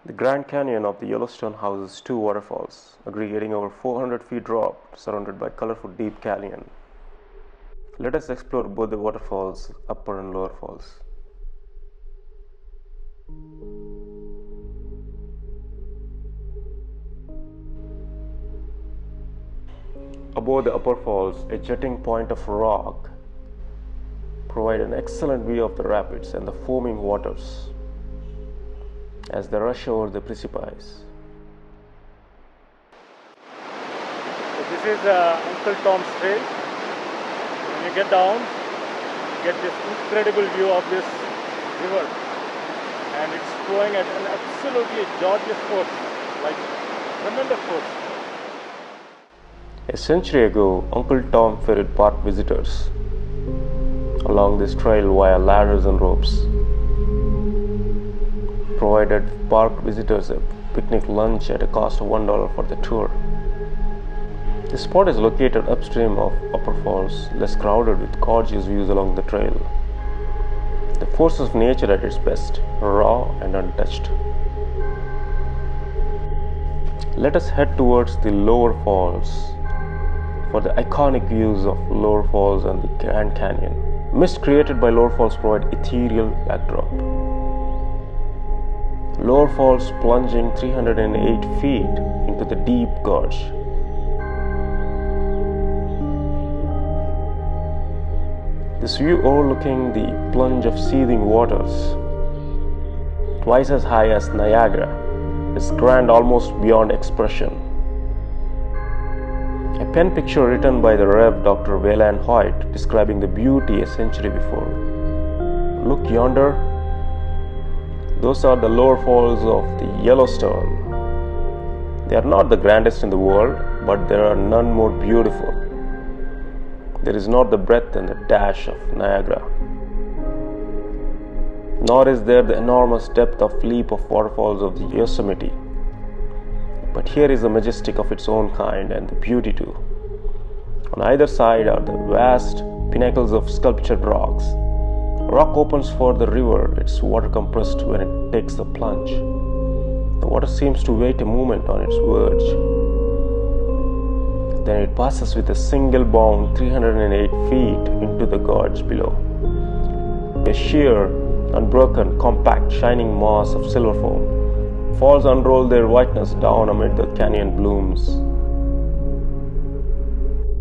The Grand Canyon of the Yellowstone houses two waterfalls, aggregating over 400 feet drop, surrounded by colorful deep canyon. Let us explore both the waterfalls, upper and lower falls. Above the upper falls, a jutting point of rock provides an excellent view of the rapids and the foaming waters as they rush over the precipice. So this is Uncle Tom's Trail. When you get down, you get this incredible view of this river, and it's flowing at an absolutely gorgeous force, like tremendous force. A century ago, Uncle Tom ferried park visitors along this trail via ladders and ropes. Provided park visitors a picnic lunch at a cost of $1 for the tour. The spot is located upstream of Upper Falls, less crowded with gorgeous views along the trail. The force of nature at its best, raw and untouched. Let us head towards the lower falls for the iconic views of lower falls and the Grand Canyon. Mist created by lower falls provide ethereal backdrop. Lower falls plunging 308 feet into the deep gorge. This view overlooking the plunge of seething waters, twice as high as Niagara, is grand almost beyond expression. A pen picture written by the Rev. Dr. Wayland Hoyt describing the beauty a century before. Look yonder. Those are the lower falls of the Yellowstone. They are not the grandest in the world, but there are none more beautiful. There is not the breadth and the dash of Niagara, nor is there the enormous depth of leap of waterfalls of the Yosemite. But here is the majestic of its own kind and the beauty too. On either side are the vast pinnacles of sculptured rocks. Rock opens for the river, its water compressed when it takes the plunge. The water seems to wait a moment on its verge. Then it passes with a single bound 308 feet into the gorge below. A sheer, unbroken, compact, shining mass of silver foam. Falls unroll their whiteness down amid the canyon blooms.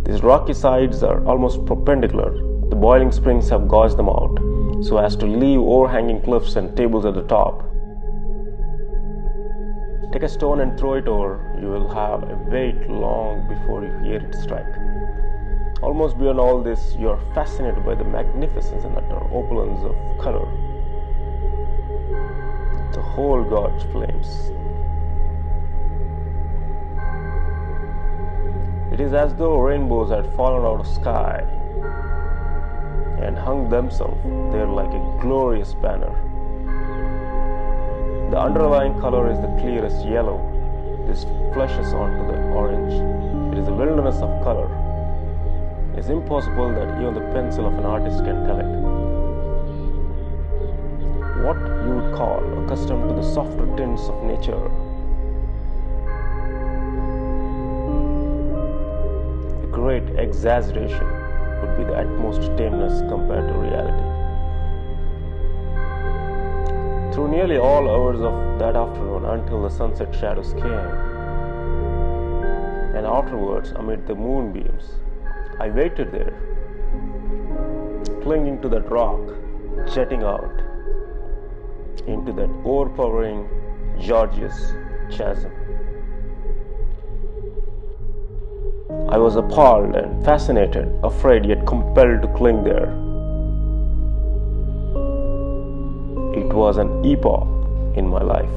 These rocky sides are almost perpendicular. The boiling springs have gauged them out, so as to leave overhanging cliffs and tables at the top. Take a stone and throw it over, you will have a wait long before you hear it strike. Almost beyond all this, you are fascinated by the magnificence and utter opulence of color. The whole gorge flames. It is as though rainbows had fallen out of sky and hung themselves there like a glorious banner. The underlying color is the clearest yellow. This flushes onto the orange. It is a wilderness of color. It is impossible that even the pencil of an artist can tell it. What you would call accustomed to the softer tints of nature. A great exaggeration would be the utmost tameness compared to reality. Through nearly all hours of that afternoon until the sunset shadows came, and afterwards amid the moonbeams, I waited there, clinging to that rock, jetting out into that overpowering, gorgeous chasm. I was appalled and fascinated, afraid yet compelled to cling there. It was an epoch in my life.